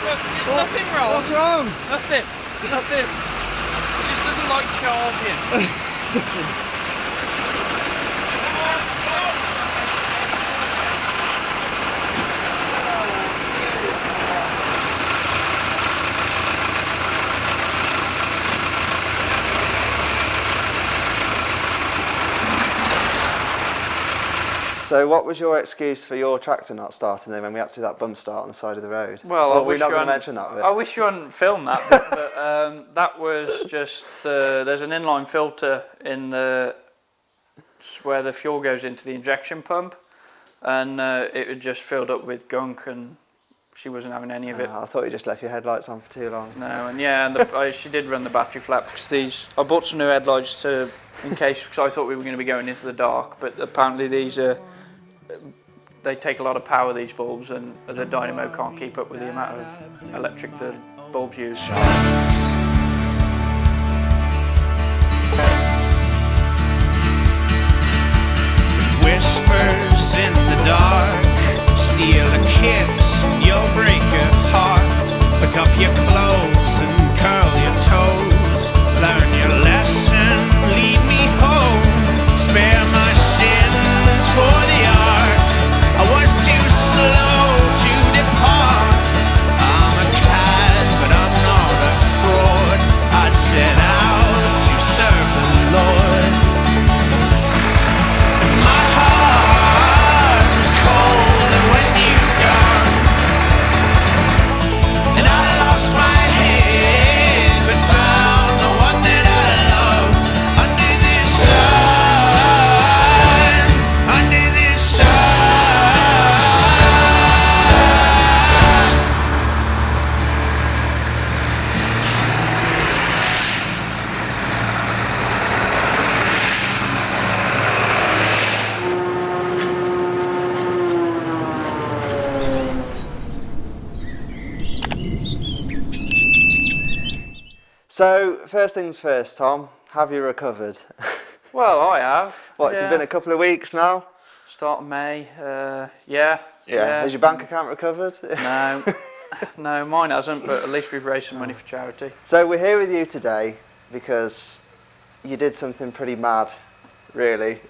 There's nothing wrong. What's wrong? Nothing. Nothing. It just doesn't like charging. So what was your excuse for your tractor not starting then when we had to do that bump start on the side of the road? Well, Or we're not going to mention that bit. I wish you hadn't filmed that bit, but that was just there's an inline filter in where the fuel goes into the injection pump, and it had just filled up with gunk, and she wasn't having any of it. I thought you just left your headlights on for too long. No, and yeah, and she did run the battery flat because I bought some new headlights in case, because I thought we were going to be going into the dark, but apparently they take a lot of power, these bulbs, and the dynamo can't keep up with the amount of electric the bulbs use. Whispers in the dark, steal a kiss, you'll break your heart. Pick up your clothes and curl your toes. Learn your lesson, lead me home. Spare my sins for the ark. I was too slow to depart. I'm a cad, but I'm not a fraud. I'd set out to serve the Lord. My heart was cold when you gone, and I lost my head, but found the one that I love under this sun, under this sun. So, first things first, Tom, have you recovered? Well, I have. What, it's been a couple of weeks now? Start of May, yeah. Has your bank account recovered? No, no, mine hasn't, but at least we've raised some money for charity. So we're here with you today because you did something pretty mad, really.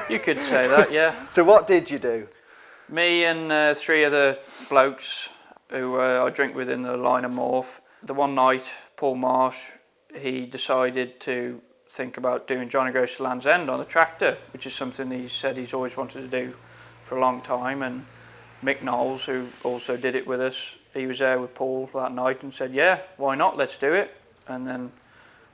You could say that, yeah. So what did you do? Me and 3 other blokes who I drink with in the line of Morph. The one night, Paul Marsh, he decided to think about doing Johnny Goes to Land's End on a tractor, which is something he said he's always wanted to do for a long time. And Mick Knowles, who also did it with us, he was there with Paul that night and said, yeah, why not, let's do it. And then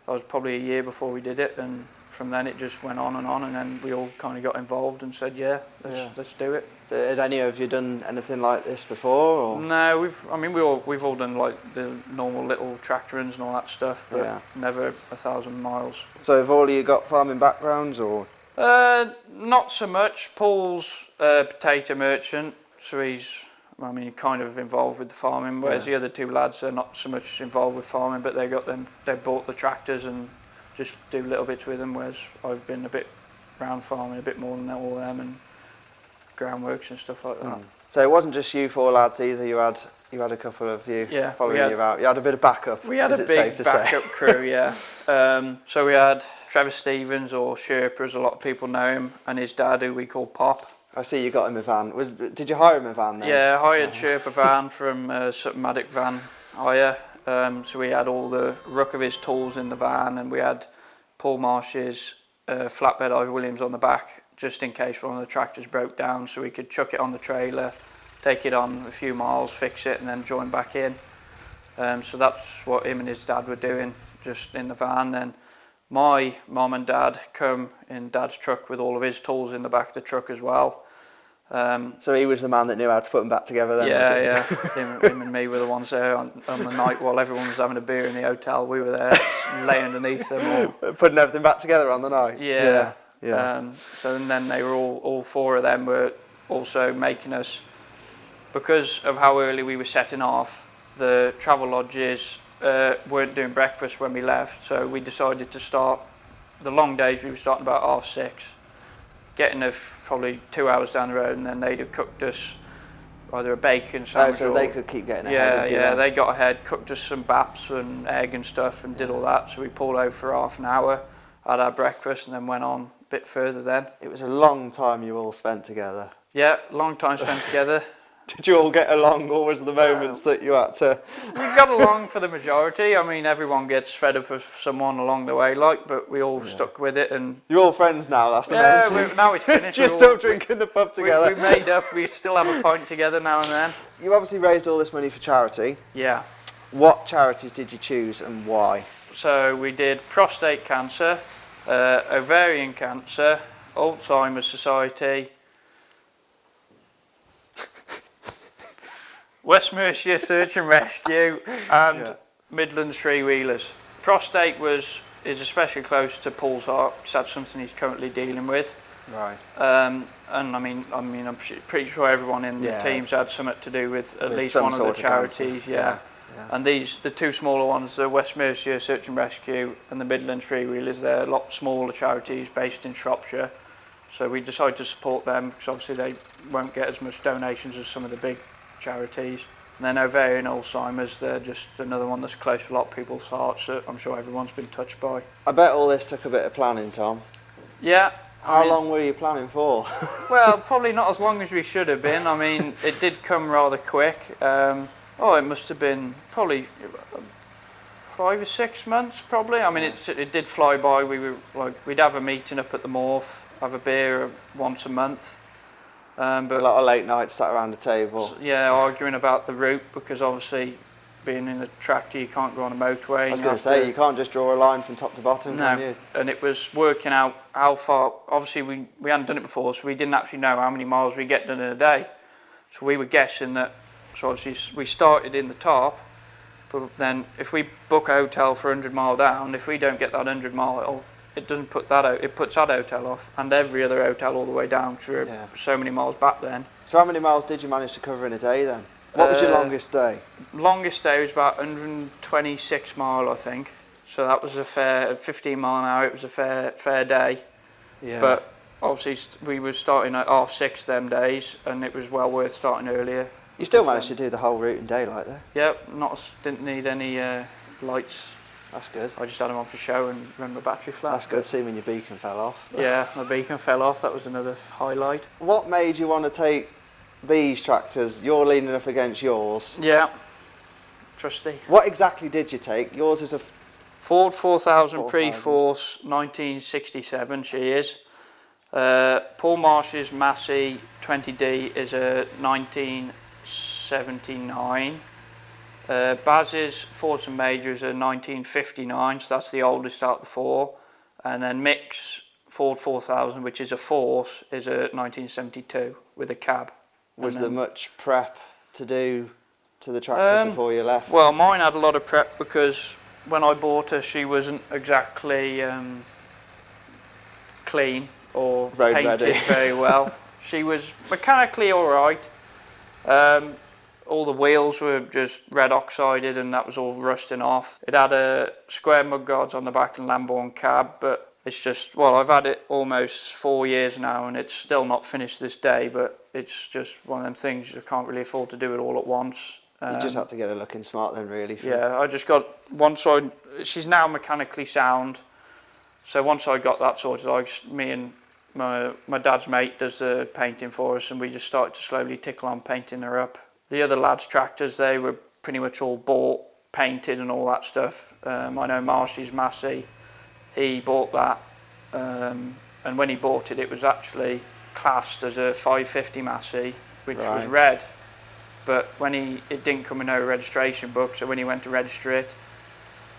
that was probably a year before we did it, and from then it just went on, and then we all kind of got involved and said, let's do it. So had any of you done anything like this before? Or? No, we've all done like the normal little tractor runs and all that stuff, but never 1,000 miles. So have all of you got farming backgrounds, or? Not so much. Paul's a potato merchant, so he's kind of involved with the farming, whereas the other 2 lads are not so much involved with farming, but they bought the tractors and just do little bits with them, whereas I've been a bit round farming, a bit more than all them, and groundworks and stuff like that. So it wasn't just you 4 lads either, you had a couple of you following you out. You had a bit of backup. We had a big backup crew, yeah. So we had Trevor Stevens, or Sherpa as a lot of people know him, and his dad, who we call Pop. I see you got him a van. Did you hire him a van then? Yeah, I hired Sherpa van from Sutton Maddock Van Hire. So we had all the ruck of his tools in the van, and we had Paul Marsh's flatbed Ivor Williams on the back, just in case one of the tractors broke down, so we could chuck it on the trailer, take it on a few miles, fix it, and then join back in. So that's what him and his dad were doing, just in the van. Then my mum and dad come in Dad's truck with all of his tools in the back of the truck as well. So he was the man that knew how to put them back together then? Yeah. Him and me were the ones there on the night while everyone was having a beer in the hotel. We were there laying underneath them. Putting everything back together on the night? Yeah. So then they were all 4 of them were also making us, because of how early we were setting off, the travel lodges weren't doing breakfast when we left, so we decided to start the long days. We were starting about 6:30, getting probably 2 hours down the road, and then they'd have cooked us either a bacon Oh, sandwich so or... they could keep getting ahead of you Yeah, then. they got ahead, cooked us some baps and egg and stuff and did all that. So we pulled over for half an hour, had our breakfast and then went on a bit further then. It was a long time you all spent together. Yeah, long time spent together. Did you all get along, or was the moments that you had to... We got along for the majority. I mean, everyone gets fed up with someone along the way, like, but we all stuck with it. And You're all friends now, that's the main thing. now it's finished. You're still drinking the pub together. We made up. We still have a pint together now and then. You obviously raised all this money for charity. Yeah. What charities did you choose and why? So we did prostate cancer, ovarian cancer, Alzheimer's Society, West Mercia Search and Rescue, and Midlands Three Wheelers. Prostate is especially close to Paul's heart because that's something he's currently dealing with. Right. And I mean, I'm pretty sure everyone in the teams had something to do with at least one of the charities. Yeah. And the two smaller ones, the West Mercia Search and Rescue and the Midlands Three Wheelers, they're a lot smaller charities based in Shropshire. So we decided to support them because obviously they won't get as much donations as some of the big charities. And then ovarian Alzheimer's, they're just another one that's close to a lot of people's hearts that I'm sure everyone's been touched by. I bet all this took a bit of planning, Tom. Yeah. How long were you planning for? Well, probably not as long as we should have been. I mean, it did come rather quick. It must have been probably 5 or 6 months, probably. I mean, it did fly by. We'd have a meeting up at the Morph, have a beer once a month. But a lot of late nights sat around the table. Arguing about the route because obviously being in a tractor you can't go on a motorway. I was going to say, you can't just draw a line from top to bottom, can you? And it was working out how far, obviously we hadn't done it before, so we didn't actually know how many miles we get done in a day. So we were guessing that, so obviously we started in the top, but then if we book a hotel for 100 mile down, if we don't get that 100 mile, it doesn't put that out, it puts that hotel off and every other hotel all the way down to so many miles back then. So how many miles did you manage to cover in a day then? What was your longest day? Longest day was about 126 mile, I think. So that was a fair 15 mile an hour. It was a fair day. Yeah. But obviously we were starting at 6:30 them days, and it was well worth starting earlier. You still managed to do the whole route in daylight though? Yep. Didn't need any lights. That's good. I just had them on for show and run my battery flat. That's good. See when your beacon fell off. Yeah, my beacon fell off. That was another highlight. What made you want to take these tractors? You're leaning up against yours. Yeah. Trusty. What exactly did you take? Yours is a Ford 4000 Pre-Force 1967. She is. Paul Marsh's Massey 20D is a 1979. Baz's Fortune Major is a 1959, so that's the oldest out of the four. And then Mick's Ford 4000, which is a Force, is a 1972 with a cab. Was there much prep to do to the tractors before you left? Well, mine had a lot of prep because when I bought her, she wasn't exactly clean or painted very well. She was mechanically all right. All the wheels were just red oxided and that was all rusting off. It had a square mudguards on the back and Lamborn cab, but it's just, well, I've had it almost 4 years now and it's still not finished this day, but it's just one of them things you can't really afford to do it all at once. You just had to get her looking smart then, really. Yeah, I just got, she's now mechanically sound, so once I got that sorted, me and my dad's mate does the painting for us and we just started to slowly tickle on painting her up. The other lads' tractors, they were pretty much all bought, painted and all that stuff. I know Marshy's Massey, he bought that. And when he bought it, it was actually classed as a 550 Massey, which was red. But when it didn't come in no registration book, so when he went to register it,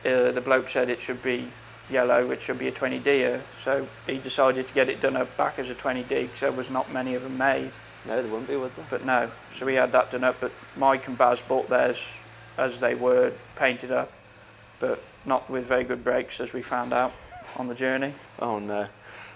the bloke said it should be yellow, it should be a 20D. So he decided to get it done up back as a 20D, because there was not many of them made. No, there wouldn't be, would there? But no, so we had that done up, but Mike and Baz bought theirs as they were painted up, but not with very good brakes, as we found out on the journey. Oh no.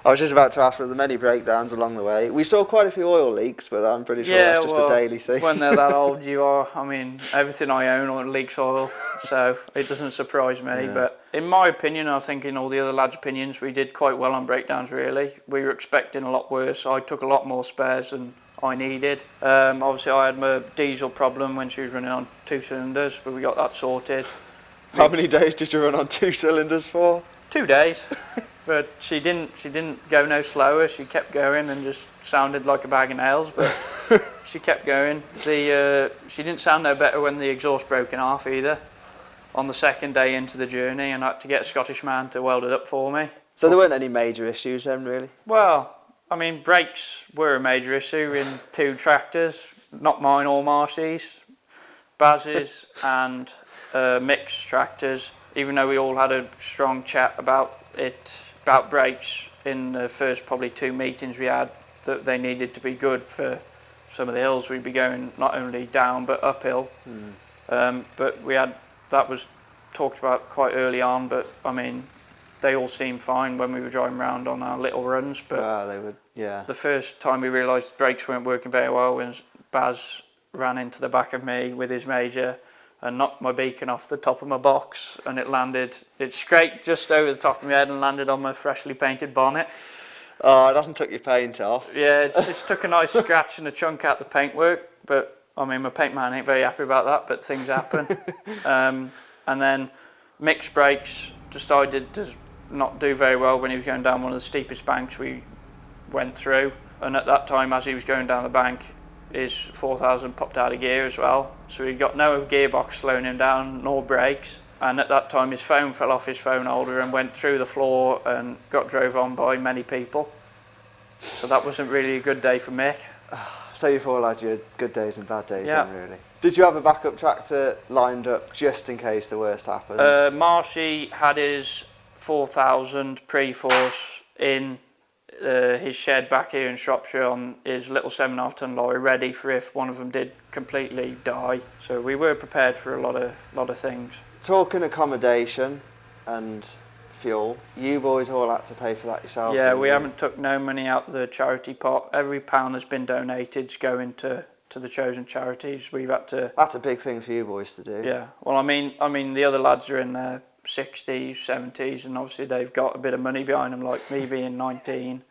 I was just about to ask, were there many breakdowns along the way? We saw quite a few oil leaks, but I'm pretty sure that's just a daily thing. When they're that old, I mean, everything I own leaks oil, so it doesn't surprise me. Yeah. But in my opinion, I think in all the other lads' opinions, we did quite well on breakdowns, really. We were expecting a lot worse. I took a lot more spares than I needed. Obviously I had my diesel problem when she was running on 2 cylinders, but we got that sorted. How many days did you run on 2 cylinders for? 2 days. But she didn't go no slower. She kept going and just sounded like a bag of nails, but she kept going. She didn't sound no better when the exhaust broke in half either. On the second day into the journey, and I had to get a Scottish man to weld it up for me. So there weren't any major issues then, really? Well, I mean, brakes were a major issue in 2 tractors, not mine or Massey's, Baz's and mixed tractors. Even though we all had a strong chat about brakes in the first probably 2 meetings we had, that they needed to be good for some of the hills we'd be going, not only down but uphill. But that was talked about quite early on, but I mean, they all seemed fine when we were driving around on our little runs. But they would, yeah. The first time we realised the brakes weren't working very well was Baz ran into the back of me with his major and knocked my beacon off the top of my box, and it scraped just over the top of my head and landed on my freshly painted bonnet. Oh, it hasn't took your paint off. Yeah, it's took a nice scratch and a chunk out the paintwork, but I mean, my paint man ain't very happy about that, but things happen. And then mixed brakes decided to not do very well when he was going down one of the steepest banks we went through. And at that time, as he was going down the bank, his 4000 popped out of gear as well. So he got no gearbox slowing him down, nor brakes. And at that time, his phone fell off his phone holder and went through the floor and got drove on by many people. So that wasn't really a good day for Mick. So you've all had your good days and bad days then, really. Did you have a backup tractor lined up just in case the worst happened? Marshy had his 4000 pre-force in his shed back here in Shropshire on his little 7.5 ton lorry, ready for if one of them did completely die. So we were prepared for a lot of things. Talking accommodation and fuel, you boys all had to pay for that yourselves? Yeah, we haven't took no money out of the charity pot. Every pound that's been donated is going to the chosen charities. We've had to. That's a big thing for you boys to do. Yeah. Well, I mean, the other lads are in their 60s, 70s, and obviously they've got a bit of money behind them. Like me being 19,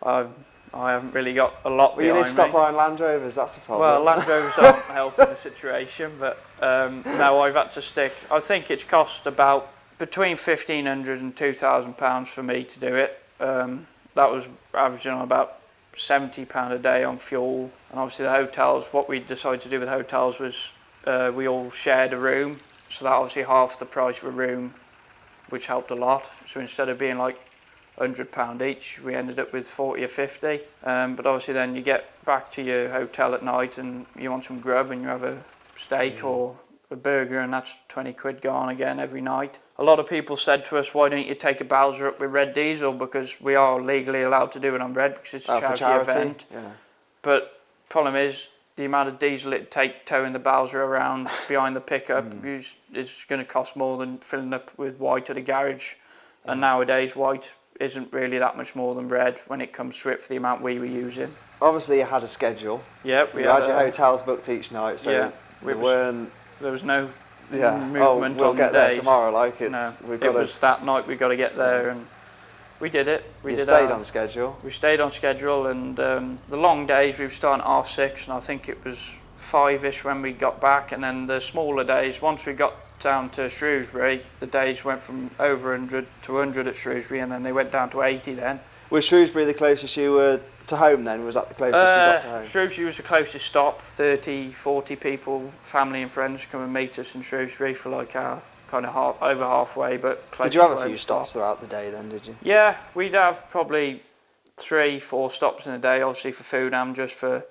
I haven't really got a lot behind me. You need to stop buying Land Rovers. That's the problem. Well, Land Rovers aren't helping the situation, but no, I've had to stick. I think it's cost about between £1,500 and £2,000 for me to do it. That was averaging on about £70 a day on fuel, and obviously the hotels. What we decided to do with hotels was we all shared a room, so that obviously half the price of a room, which helped a lot. So instead of being like £100 each, we ended up with 40 or 50. But obviously then you get back to your hotel at night and you want some grub and you have a steak or a burger, and that's 20 quid gone again every night. A lot of people said to us, why don't you take a Bowser up with red diesel, because we are legally allowed to do it on red because it's a charity event. Yeah. But problem is the amount of diesel it'd take towing the Bowser around behind the pickup is going to cost more than filling up with white at a garage. Yeah. And nowadays white isn't really that much more than red when it comes to it for the amount we were using. Obviously you had a schedule. Yep, you had your hotels booked each night, so there was no movement we'll on get the there days. tomorrow. It was that night we got to get there, and we did it. We stayed on schedule. We stayed on schedule, and the long days we were starting at 6:30, and I think it was 5ish when we got back. And then the smaller days, once we got down to Shrewsbury, the days went from over 100 to 100 at Shrewsbury, and then they went down to 80 then. Was Shrewsbury the closest you were to home then? Was that the closest you got to home? Shrewsbury was the closest stop. 30, 40 people, family and friends come and meet us in Shrewsbury for like our kind of over halfway, but close. Did you have a few stops throughout the day then, did you? Yeah, we'd have probably 3-4 stops in a day, obviously for food and just for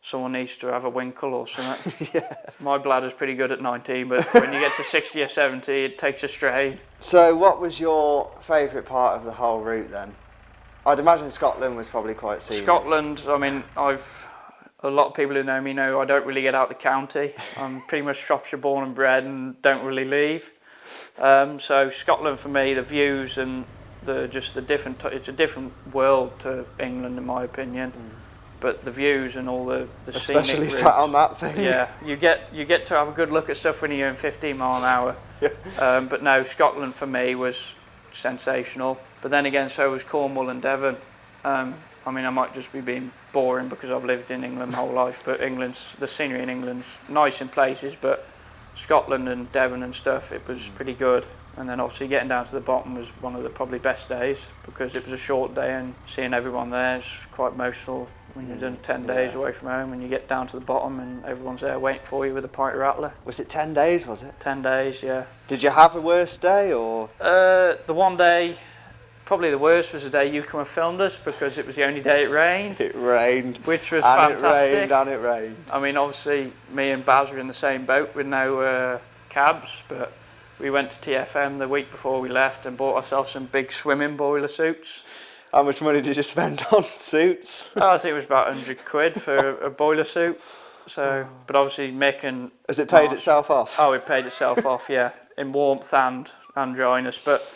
someone needs to have a winkle or something. Yeah. My bladder's pretty good at 19, but when you get to 60 or 70, it takes a strain. So what was your favourite part of the whole route then? I'd imagine Scotland was probably quite scenic. Scotland, I mean, a lot of people who know me know I don't really get out the county. I'm pretty much Shropshire born and bred and don't really leave. So Scotland for me, the views and it's a different world to England in my opinion. But the views and all the scenic especially routes, sat on that thing. Yeah, you get to have a good look at stuff when you're going 15 mile an hour. Yeah. But no, Scotland for me was sensational. But then again, so was Cornwall and Devon. I I mean, I might just be being boring because I've lived in England my whole life, but the scenery in England's nice in places, but Scotland and Devon and stuff, it was pretty good. And then obviously getting down to the bottom was one of the probably best days because it was a short day and seeing everyone there is quite emotional when you've done 10 days away from home and you get down to the bottom and everyone's there waiting for you with a pint of rattler. Was it 10 days, was it? 10 days, yeah. Did you have a worse day or? The one day, probably the worst was the day you come and filmed us because it was the only day it rained. It rained. Which was and fantastic. It rained and it rained. I mean, obviously, me and Baz were in the same boat with no cabs, but we went to TFM the week before we left and bought ourselves some big swimming boiler suits. How much money did you spend on suits? I think it was about 100 quid for a boiler suit. So, but obviously Mick and Has it paid itself off? Oh, it paid itself off, yeah, in warmth and dryness. But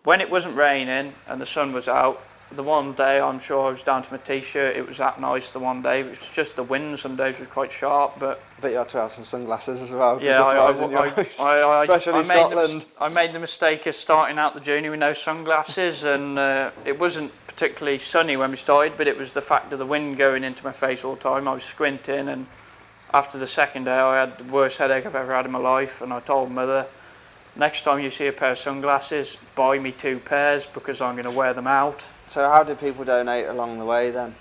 when it wasn't raining and the sun was out, the one day I'm sure I was down to my t-shirt, it was that nice the one day. It was just the wind some days was quite sharp, but you had to have some sunglasses as well. Yeah, Especially Scotland. I made the mistake of starting out the journey with no sunglasses, and it wasn't particularly sunny when we started, but it was the fact of the wind going into my face all the time. I was squinting, and after the second day I had the worst headache I've ever had in my life, and I told Mother, next time you see a pair of sunglasses, buy me 2 pairs because I'm going to wear them out. So how did people donate along the way then?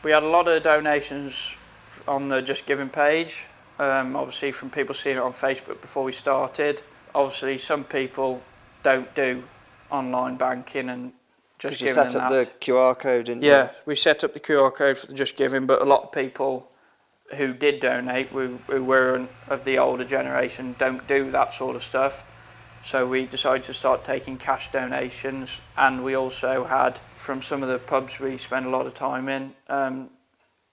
We had a lot of donations on the Just Giving page, obviously from people seeing it on Facebook before we started. Obviously some people don't do online banking and Just Giving. You set up the QR code, didn't you? Yeah, we set up the QR code for the Just Giving, but a lot of people who did donate, who were of the older generation, don't do that sort of stuff. So we decided to start taking cash donations, and we also had, from some of the pubs we spend a lot of time in,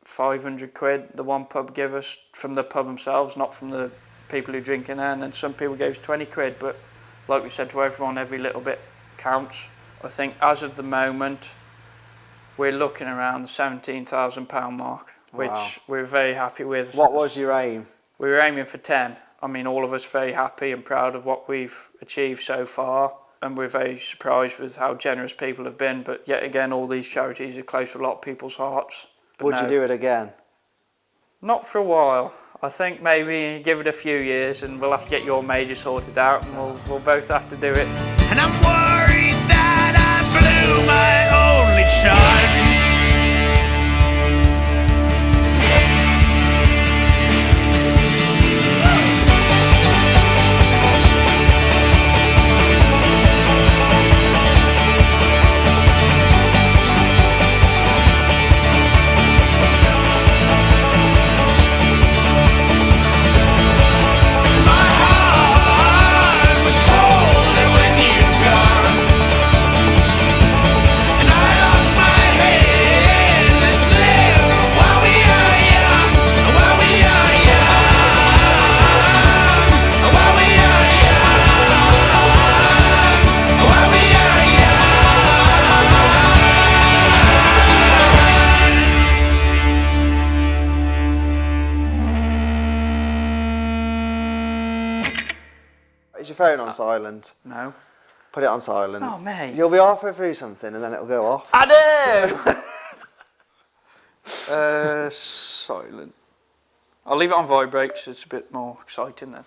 500 quid the one pub gave us from the pub themselves, not from the people who drink in there, and then some people gave us 20 quid, but like we said to everyone, every little bit counts. I think as of the moment, we're looking around the £17,000 mark, which we're very happy with. What was your aim? We were aiming for 10. I mean, all of us very happy and proud of what we've achieved so far, and we're very surprised with how generous people have been, but yet again, all these charities are close to a lot of people's hearts. Would you do it again? Not for a while. I think maybe give it a few years and we'll have to get your major sorted out and we'll both have to do it. And I'm worried that I blew my only chance. Is your phone on silent? No. Put it on silent. Oh, mate. You'll be halfway through something and then it'll go off. I do! Silent. I'll leave it on vibrate because it's a bit more exciting then.